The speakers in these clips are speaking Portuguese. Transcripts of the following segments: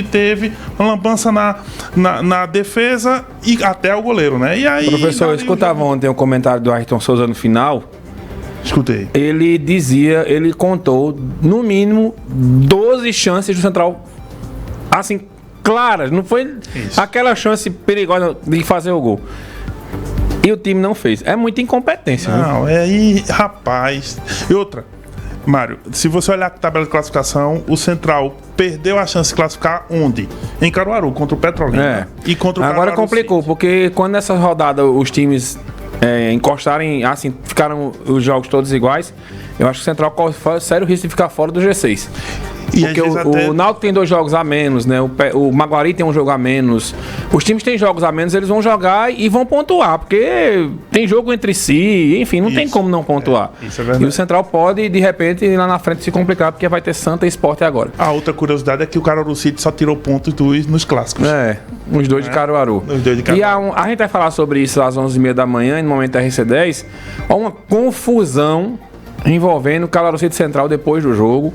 que teve, uma lambança na defesa e até o goleiro, né? E aí, professor, eu escutava ontem um comentário do Ayrton Souza no final. Escutei. Ele contou, no mínimo, 12 chances do Central, assim, claras. Não foi aquela chance perigosa de fazer o gol. E o time não fez. É muita incompetência. Não, rapaz. E outra, Mário, se você olhar a tabela de classificação, o Central perdeu a chance de classificar onde? Em Caruaru, contra o Petrolina. E contra o Agora Caruaru complicou, City. porque quando nessa rodada os times encostarem, assim, ficaram os jogos todos iguais, eu acho que o Central corre sério risco de ficar fora do G6. Porque o Náutico tem 2 jogos a menos, né? O Maguari tem um jogo a menos. Os times têm jogos a menos, eles vão jogar e vão pontuar, porque tem jogo entre si, enfim, não tem como não pontuar. Isso é verdade. E o Central pode, de repente, lá na frente se complicar, porque vai ter Santa e Sport agora. A outra curiosidade é que o Caruaru City só tirou pontos nos clássicos. Os dois de Caruaru. Os dois de Caruaru. E a gente vai falar sobre isso às 11h30 da manhã, no momento RC10. Há uma confusão envolvendo o Caruaru City Central depois do jogo.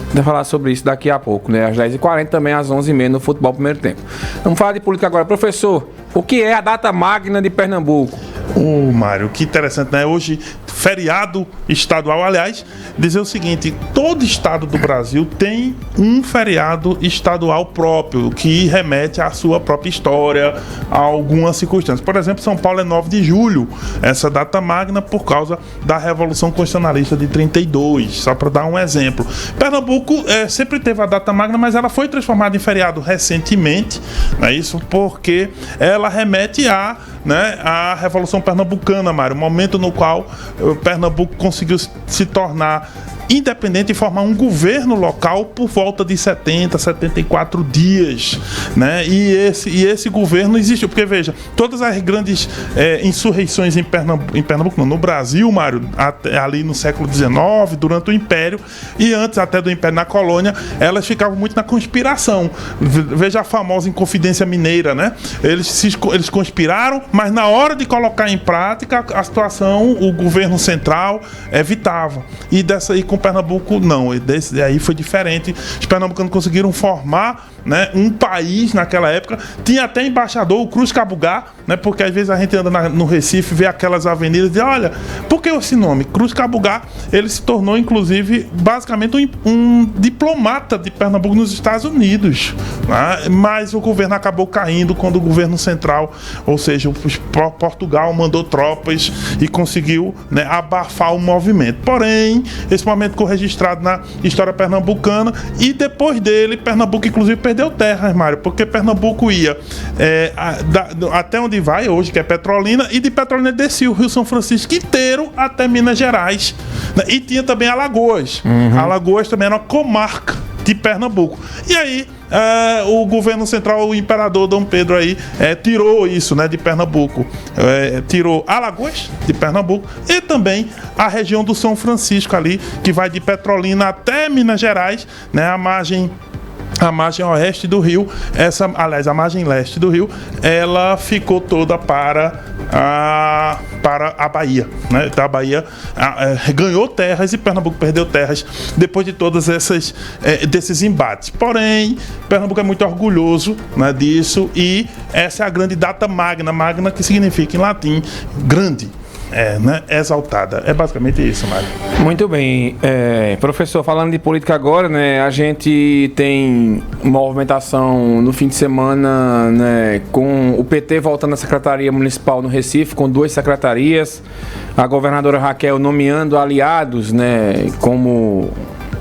Vamos falar sobre isso daqui a pouco, né? Às 10h40, também às 11h30 no Futebol Primeiro Tempo. Vamos falar de política agora. Professor, o que é a data magna de Pernambuco? Mário, que interessante, né? Hoje, feriado estadual. Aliás, dizer o seguinte, todo estado do Brasil tem um feriado estadual próprio, que remete à sua própria história, a algumas circunstâncias. Por exemplo, São Paulo é 9 de julho, essa data magna por causa da Revolução Constitucionalista de 32, só para dar um exemplo. Pernambuco sempre teve a data magna, mas ela foi transformada em feriado recentemente, não é isso? Porque ela remete à Revolução Pernambucana, Mário, o momento no qual Pernambuco conseguiu se tornar independente e formar um governo local por volta de 74 dias, né? E esse governo existiu, porque veja, todas as grandes insurreições em Pernambuco, não, no Brasil, Mário, ali no século XIX, durante o Império e antes até do Império na colônia, elas ficavam muito na conspiração. Veja a famosa Inconfidência Mineira, né? Eles conspiraram, mas na hora de colocar em prática a situação, o governo central evitava. E com Pernambuco não, aí foi diferente. Os pernambucanos conseguiram formar, né, um país naquela época. Tinha até embaixador, o Cruz Cabugá, né, porque às vezes a gente anda no Recife, vê aquelas avenidas e diz, olha, por que esse nome? Cruz Cabugá, ele se tornou inclusive basicamente um diplomata de Pernambuco nos Estados Unidos, né? Mas o governo acabou caindo quando o governo central, ou seja, Portugal mandou tropas e conseguiu, né, abafar o movimento. Porém, esse momento ficou registrado na história pernambucana e depois dele, Pernambuco inclusive perdeu terras, Mário, porque Pernambuco ia até onde vai hoje, que é Petrolina, e de Petrolina descia o Rio São Francisco inteiro até Minas Gerais, né? E tinha também Alagoas. Alagoas também era uma comarca de Pernambuco. E aí o governo central, o imperador Dom Pedro aí tirou isso, né, de Pernambuco, tirou Alagoas de Pernambuco e também a região do São Francisco ali, que vai de Petrolina até Minas Gerais, né, a margem oeste do rio, a margem leste do rio, ela ficou toda para a Bahia, né? Então a Bahia ganhou terras e Pernambuco perdeu terras depois de todas desses embates. Porém, Pernambuco é muito orgulhoso, né, disso, e essa é a grande data magna que significa em latim grande. Né? Exaltada. É basicamente isso, Mário. Muito bem. Professor, falando de política agora, né? A gente tem uma movimentação no fim de semana, né, com o PT voltando à Secretaria Municipal no Recife, com 2 secretarias. A governadora Raquel nomeando aliados, né, como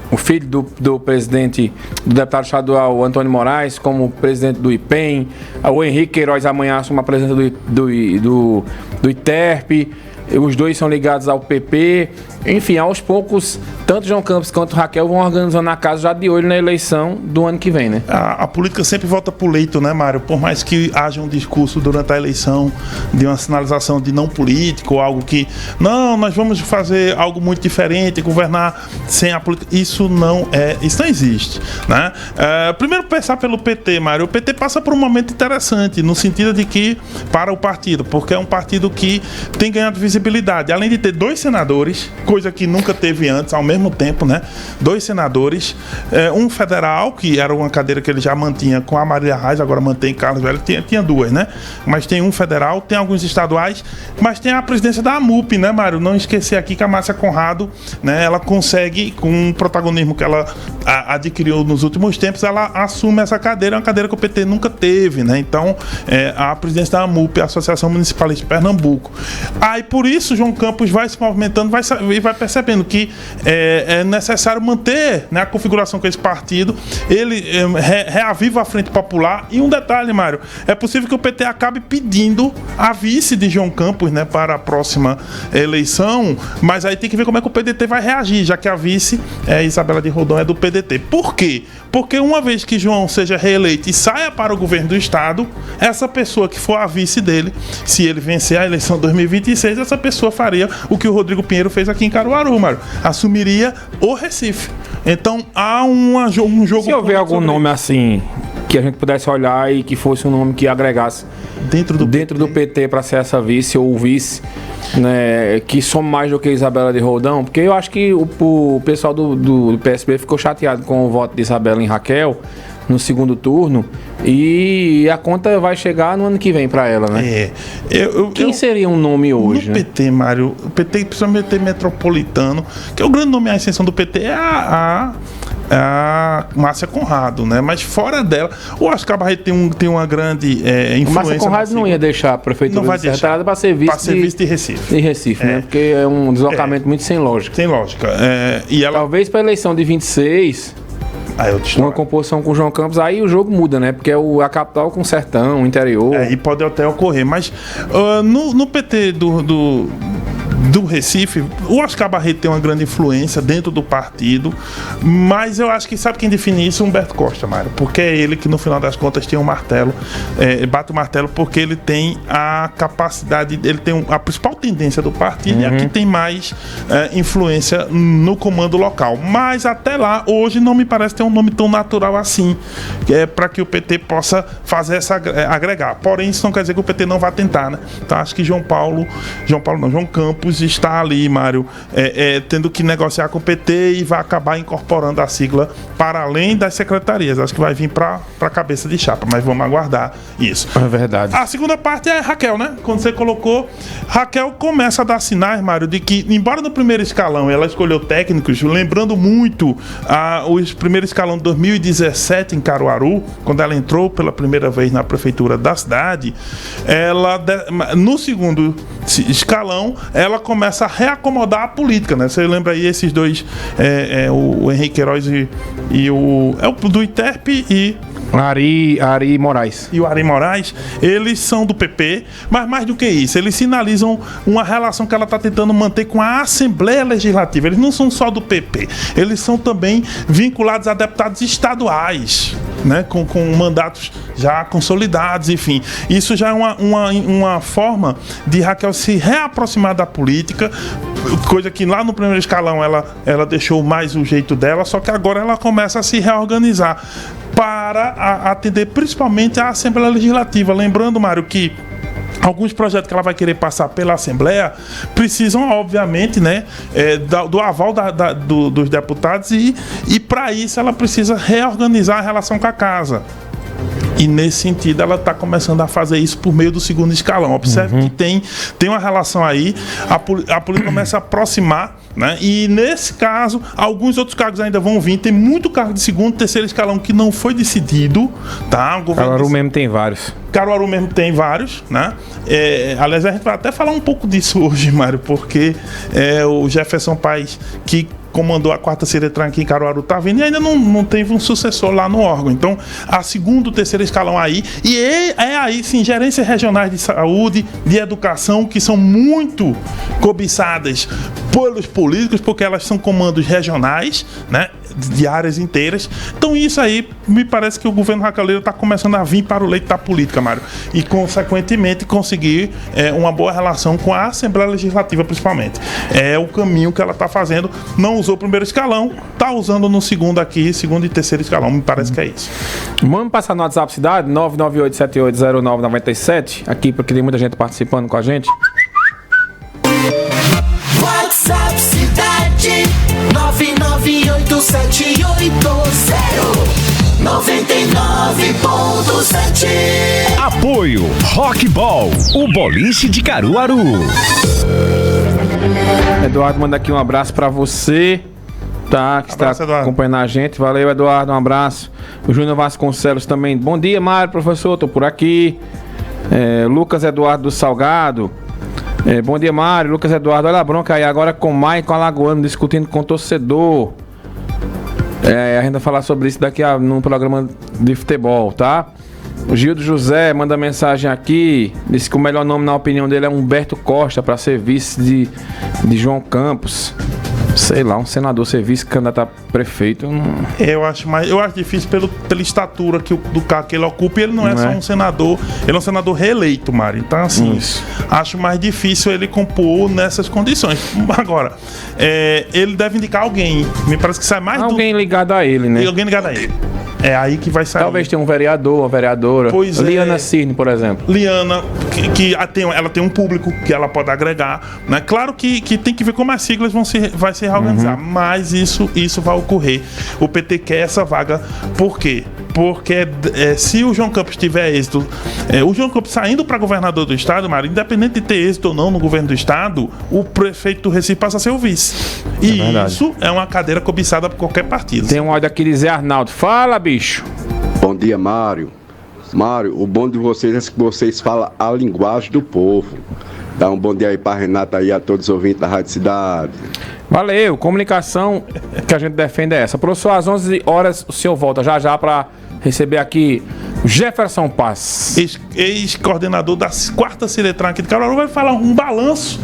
o filho do presidente, do deputado estadual Antônio Moraes, como presidente do IPEM. O Henrique Queiroz amanhã assume a presença do ITERP. Os dois são ligados ao PP. Enfim, aos poucos, tanto João Campos quanto Raquel vão organizando a casa já de olho na eleição do ano que vem, né? A política sempre volta pro leito, né, Mário? Por mais que haja um discurso durante a eleição de uma sinalização de não político, algo que, não, nós vamos fazer algo muito diferente, governar sem a política. Isso não existe, né? Primeiro, pensar pelo PT, Mário. O PT passa por um momento interessante, no sentido de que, para o partido, porque é um partido que tem ganhado visibilidade visibilidade. Além de ter 2 senadores, coisa que nunca teve antes, ao mesmo tempo, né? 2 senadores, um federal, que era uma cadeira que ele já mantinha com a Marília Reis, agora mantém Carlos Velho, tinha 2, né? Mas tem um federal, tem alguns estaduais, mas tem a presidência da AMUP, né, Mário? Não esquecer aqui que a Márcia Conrado, né, ela consegue, com o protagonismo que ela adquiriu nos últimos tempos, ela assume essa cadeira, uma cadeira que o PT nunca teve, né? Então, a presidência da AMUP, a Associação Municipalista de Pernambuco. Aí, por isso, João Campos vai se movimentando e vai percebendo que é necessário manter, né, a configuração com esse partido. Ele reaviva a Frente Popular. E um detalhe, Mário, é possível que o PT acabe pedindo a vice de João Campos, né, para a próxima eleição, mas aí tem que ver como é que o PDT vai reagir, já que a vice, Isabela de Rodon, é do PDT. Por quê? Porque uma vez que João seja reeleito e saia para o governo do estado, essa pessoa que for a vice dele, se ele vencer a eleição 2026, essa pessoa faria o que o Rodrigo Pinheiro fez aqui em Caruaru, Mário. Assumiria o Recife. Então há um jogo... Se houver algum nome assim, que a gente pudesse olhar e que fosse um nome que agregasse dentro do PT para ser essa vice ou vice, né, que some mais do que Isabela de Roldão, porque eu acho que o pessoal do PSB ficou chateado com o voto de Isabela em Raquel no segundo turno, e a conta vai chegar no ano que vem para ela, né? Quem seria um nome hoje? No PT, Mário, o PT, principalmente o PT metropolitano, que é o grande nome, a ascensão do PT é a Márcia Conrado, né? Mas fora dela, o Oscar Barreto tem uma grande influência. Márcia Conrado não ia deixar a prefeitura de Serra para ser vice de Recife. De Recife, né? Porque é um deslocamento muito sem lógica. Sem lógica. E ela... Talvez para a eleição de 26... uma composição com o João Campos, aí o jogo muda, né? Porque é a capital com o sertão, o interior. E pode até ocorrer. Mas no PT do Recife, o Oscar Barreto tem uma grande influência dentro do partido, mas eu acho que sabe quem define isso? Humberto Costa, Mário, porque é ele que no final das contas tem um martelo, bate o martelo, porque ele tem a capacidade, ele tem a principal tendência do partido, e aqui tem mais influência no comando local. Mas até lá, hoje não me parece ter um nome tão natural assim, para que o PT possa fazer agregar. Porém, isso não quer dizer que o PT não vá tentar, né? Então acho que João Campos está ali, Mário, tendo que negociar com o PT e vai acabar incorporando a sigla para além das secretarias. Acho que vai vir para a cabeça de chapa, mas vamos aguardar isso. É verdade. A segunda parte é Raquel, né? Quando você colocou, Raquel começa a dar sinais, Mário, de que, embora no primeiro escalão ela escolheu técnicos, lembrando muito o primeiro escalão de 2017 em Caruaru, quando ela entrou pela primeira vez na prefeitura da cidade, no segundo escalão, ela começa a reacomodar a política, né? Você lembra aí esses dois, o Henrique Queiroz e o do ITERP e... Ari Moraes. E o Ari Moraes, eles são do PP, mas mais do que isso, eles sinalizam uma relação que ela está tentando manter com a Assembleia Legislativa. Eles não são só do PP, eles são também vinculados a deputados estaduais, né? Com mandatos já consolidados, enfim. Isso já é uma forma de Raquel se reaproximar da política, coisa que lá no primeiro escalão ela deixou mais o jeito dela, só que agora ela começa a se reorganizar para atender principalmente a Assembleia Legislativa. Lembrando, Mário, que alguns projetos que ela vai querer passar pela Assembleia precisam, obviamente, né, do aval dos deputados e para isso ela precisa reorganizar a relação com a casa. E nesse sentido ela está começando a fazer isso por meio do segundo escalão. Observe que tem uma relação aí, a política começa a aproximar, né? E nesse caso, alguns outros cargos ainda vão vir. Tem muito cargo de segundo, terceiro escalão que não foi decidido, tá? Caruaru mesmo tem vários. Caruaru mesmo tem vários, né? Aliás, a gente vai até falar um pouco disso hoje, Mário, porque o Jefferson Paes, que comandou a 4ª Ciretran aqui em Caruaru, tá vindo e ainda não teve um sucessor lá no órgão. Então, a segundo, terceiro escalão aí, e aí sim, gerências regionais de saúde, de educação, que são muito cobiçadas pelos políticos, porque elas são comandos regionais, né, de áreas inteiras. Então isso aí, me parece que o governo Raquel está começando a vir para o leito da política, Mário, e consequentemente conseguir uma boa relação com a Assembleia Legislativa, principalmente. É o caminho que ela está fazendo. Não usou o primeiro escalão, está usando no segundo aqui, segundo e terceiro escalão, me parece que é isso. Vamos passar no WhatsApp Cidade, 998780997, aqui porque tem muita gente participando com a gente. 9878099.7. Apoio Rockball, o boliche de Caruaru. Eduardo manda aqui um abraço pra você, tá? Que Abraço, está Eduardo. acompanhando a gente. Valeu, Eduardo, um abraço. O Júnior Vasconcelos também. Bom dia, Mário, professor, tô por aqui. Lucas Eduardo do Salgado. Bom dia, Mário. Lucas Eduardo, olha a bronca aí agora com o Maicon Alagoano discutindo com o torcedor. A gente vai falar sobre isso daqui num programa de futebol, tá? O Gildo José manda mensagem aqui. Disse que o melhor nome, na opinião dele, é Humberto Costa para ser vice de João Campos. Sei lá, um senador ser vice-candidato a prefeito. Eu acho difícil pela estatura do cargo que ele ocupa. E ele não é só um senador, ele é um senador reeleito, Mário. Então, assim, acho mais difícil ele compor nessas condições. Agora, ele deve indicar alguém. Me parece que sai mais alguém ligado a ele, né? Alguém ligado a ele. É aí que vai sair. Talvez tenha um vereador, uma vereadora. Pois Liana Cirne, por exemplo. Liana, ela tem um público que ela pode agregar, né? Claro que tem que ver como as siglas vai se reorganizar, mas isso vai ocorrer. O PT quer essa vaga, por quê? Porque se o João Campos tiver êxito, o João Campos saindo para governador do estado, Mário, independente de ter êxito ou não no governo do estado, o prefeito do Recife passa a ser o vice. E isso é uma cadeira cobiçada por qualquer partido. Tem um áudio aqui de Zé Arnaldo. Fala, bicho. Bom dia, Mário. Mário, o bom de vocês é que vocês falam a linguagem do povo. Dá um bom dia aí pra Renata e a todos os ouvintes da Rádio Cidade. Valeu, comunicação que a gente defende é essa. Professor, às 11 horas o senhor volta já para receber aqui Jefferson Paz. Ex-coordenador da 4ª Ciretran aqui de Caruaru, vai falar um balanço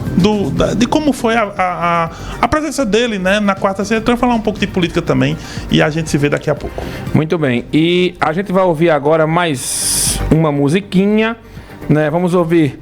de como foi a presença dele, né, na 4ª Ciretran, falar um pouco de política também, e a gente se vê daqui a pouco. Muito bem, e a gente vai ouvir agora mais uma musiquinha, né? Vamos ouvir